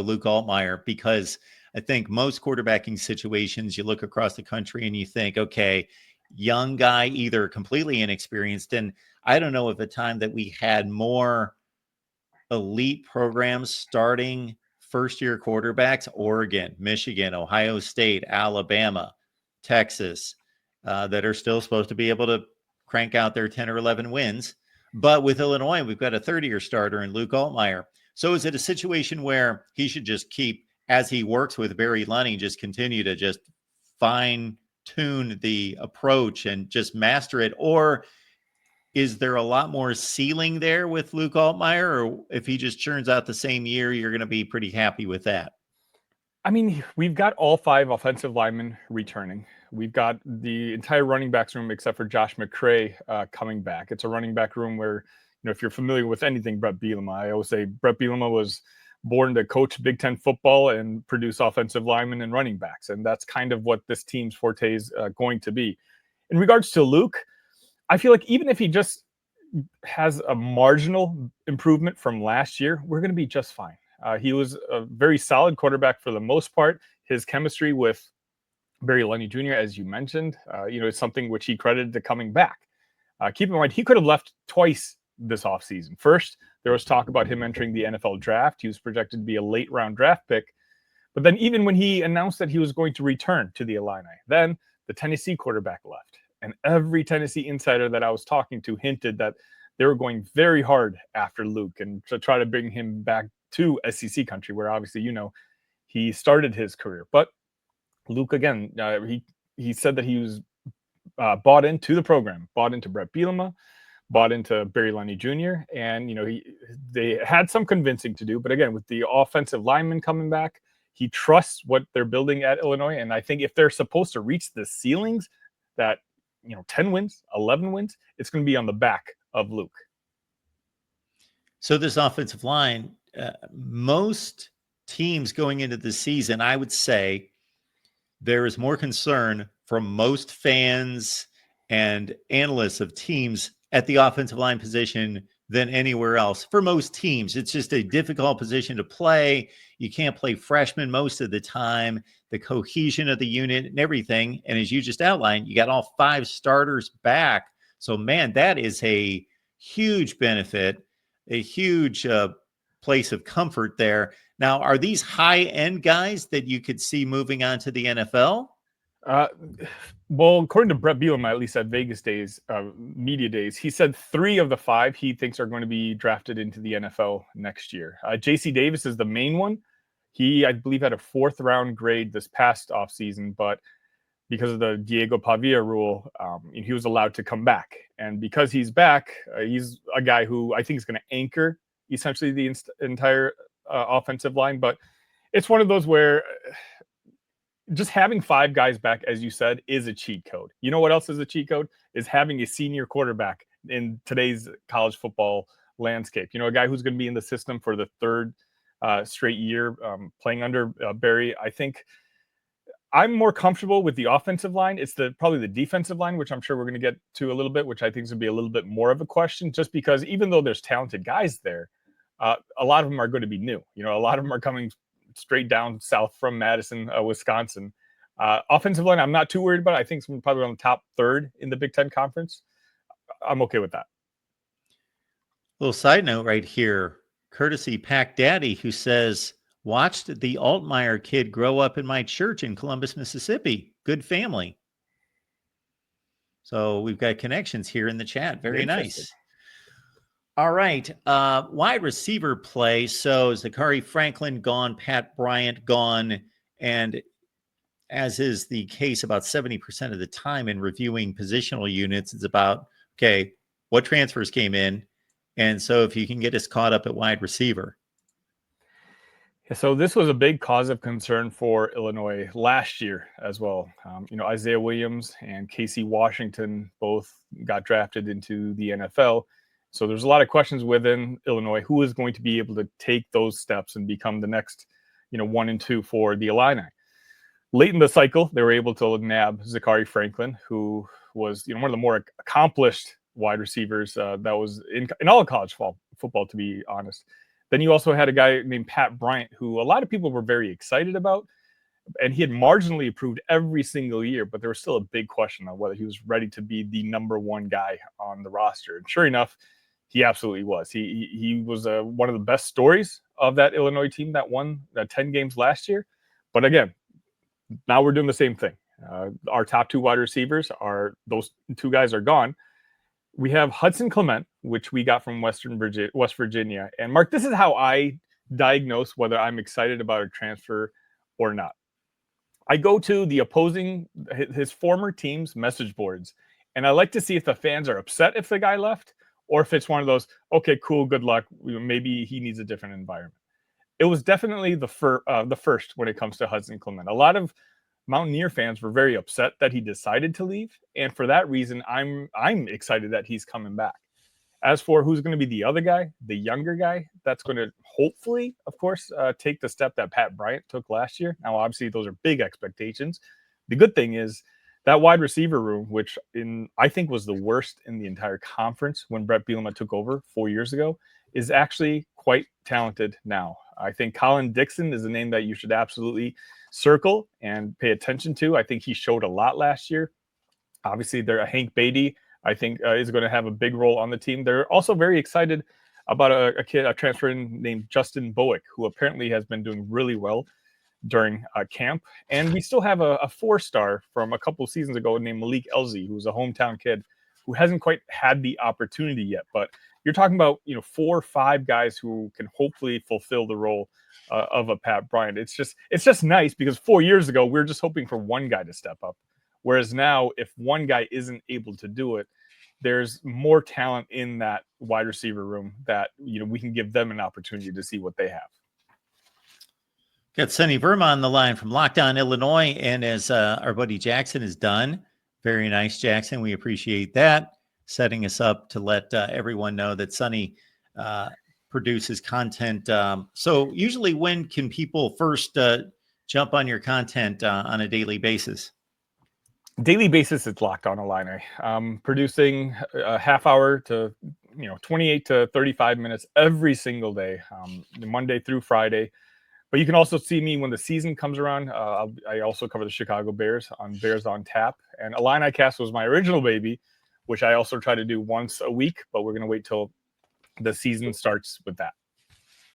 Luke Altmaier, because I think most quarterbacking situations, you look across the country and you think, okay, young guy, either completely inexperienced. And I don't know of a time that we had more elite programs starting first-year quarterbacks: Oregon, Michigan, Ohio State, Alabama, Texas, that are still supposed to be able to crank out their 10 or 11 wins. But with Illinois, we've got a third-year starter in Luke Altmaier. So is it a situation where he should just keep, as he works with Barry Lunney, just continue to just fine-tune the approach and just master it? Or is there a lot more ceiling there with Luke Altmaier? Or if he just churns out the same year, you're going to be pretty happy with that? I mean, we've got all 5 offensive linemen returning. We've got the entire running backs room except for Josh McCray coming back. It's a running back room where, if you're familiar with anything Bret Bielema, I always say Bret Bielema was born to coach Big Ten football and produce offensive linemen and running backs. And that's kind of what this team's forte is going to be. In regards to Luke, I feel like even if he just has a marginal improvement from last year, we're going to be just fine. He was a very solid quarterback for the most part. His chemistry with Barry Lunney Jr., as you mentioned, is something which he credited to coming back. Keep in mind, he could have left twice this offseason. First, there was talk about him entering the NFL draft. He was projected to be a late round draft pick. But then even when he announced that he was going to return to the Illini, then the Tennessee quarterback left. And every Tennessee insider that I was talking to hinted that they were going very hard after Luke and to try to bring him back to SEC country, where obviously, he started his career. But Luke, again, he said that he was bought into the program, bought into Bret Bielema, bought into Barry Lunney Jr., and, they had some convincing to do. But again, with the offensive linemen coming back, he trusts what they're building at Illinois. And I think if they're supposed to reach the ceilings that, 10 wins, 11 wins, it's going to be on the back of Luke. So this offensive line, most teams going into the season, I would say there is more concern from most fans and analysts of teams at the offensive line position than anywhere else. For most teams, it's just a difficult position to play. You can't play freshmen most of the time, the cohesion of the unit and everything. And as you just outlined, you got all 5 starters back. So, man, that is a huge benefit, a huge place of comfort there. Now, are these high-end guys that you could see moving on to the NFL? Well, according to Bret Bielema, at least at Vegas days, media days, he said 3 of the 5 he thinks are going to be drafted into the NFL next year. J.C. Davis is the main one. He, I believe, had a 4th round grade this past offseason, but because of the Diego Pavia rule, he was allowed to come back. And because he's back, he's a guy who I think is going to anchor essentially the entire offensive line. But it's one of those where just having 5 guys back, as you said, is a cheat code. You know what else is a cheat code? Is having a senior quarterback in today's college football landscape. A guy who's going to be in the system for the 3rd straight year playing under Barry. I think I'm more comfortable with the offensive line. It's probably the defensive line, which I'm sure we're going to get to a little bit, which I think is going to be a little bit more of a question, just because even though there's talented guys there, a lot of them are going to be new. A lot of them are coming straight down south from Madison, Wisconsin. Offensive line, I'm not too worried about. I think it's probably on the top 3rd in the Big Ten Conference. I'm okay with that. Little side note right here, courtesy Pack Daddy, who says, watched the Altmaier kid grow up in my church in Columbus, Mississippi. Good family. So we've got connections here in the chat. Very nice. All right. Wide receiver play. So Zachary Franklin gone, Pat Bryant gone. And as is the case about 70% of the time in reviewing positional units, it's about, okay, what transfers came in? And so if you can get us caught up at wide receiver. So this was a big cause of concern for Illinois last year as well. Isaiah Williams and Casey Washington both got drafted into the NFL. So there's a lot of questions within Illinois. Who is going to be able to take those steps and become the next, 1 and 2 for the Illini? Late in the cycle, they were able to nab Zachary Franklin, who was, one of the more accomplished wide receivers that was in all of college football, to be honest. Then you also had a guy named Pat Bryant, who a lot of people were very excited about, and he had marginally improved every single year, but there was still a big question on whether he was ready to be the number one guy on the roster. And sure enough, he absolutely was. He was one of the best stories of that Illinois team that won 10 games last year. But again, now we're doing the same thing. Our top two wide receivers are those two guys are gone. We have Hudson Clement, which we got from West Virginia. And Mark, this is how I diagnose whether I'm excited about a transfer or not. I go to the opposing, his former team's message boards, and I like to see if the fans are upset if the guy left, or if it's one of those, okay, cool, good luck, maybe he needs a different environment. It was definitely the first when it comes to Hudson Clement. A lot of Mountaineer fans were very upset that he decided to leave, and for that reason, I'm excited that he's coming back. As for who's going to be the other guy, the younger guy, that's going to hopefully, of course, take the step that Pat Bryant took last year. Now, obviously, those are big expectations. The good thing is that wide receiver room, which I think was the worst in the entire conference when Brett Bielema took over 4 years ago, is actually quite talented now. I think Colin Dixon is a name that you should absolutely circle and pay attention to. I think he showed a lot last year. Obviously, Hank Beatty, I think, is going to have a big role on the team. They're also very excited about a transfer named Justin Bowick, who apparently has been doing really well during camp. And we still have a 4-star from a couple of seasons ago named Malik Elzy, who's a hometown kid who hasn't quite had the opportunity yet. But you're talking about 4 or 5 guys who can hopefully fulfill the role of a Pat Bryant. It's just nice because 4 years ago we were just hoping for one guy to step up. Whereas now, if one guy isn't able to do it, there's more talent in that wide receiver room that we can give them an opportunity to see what they have. Got Sonny Verma on the line from Lockdown, Illinois, and as our buddy Jackson has done, very nice, Jackson. We appreciate that, setting us up to let everyone know that Sonny produces content. So usually when can people first jump on your content on a daily basis? Daily basis, it's Locked On Illini. Producing a half hour to 28 to 35 minutes every single day, Monday through Friday. But you can also see me when the season comes around. I also cover the Chicago Bears on Bears on Tap. And Illini Cast was my original baby, which I also try to do once a week, but we're going to wait till the season starts with that.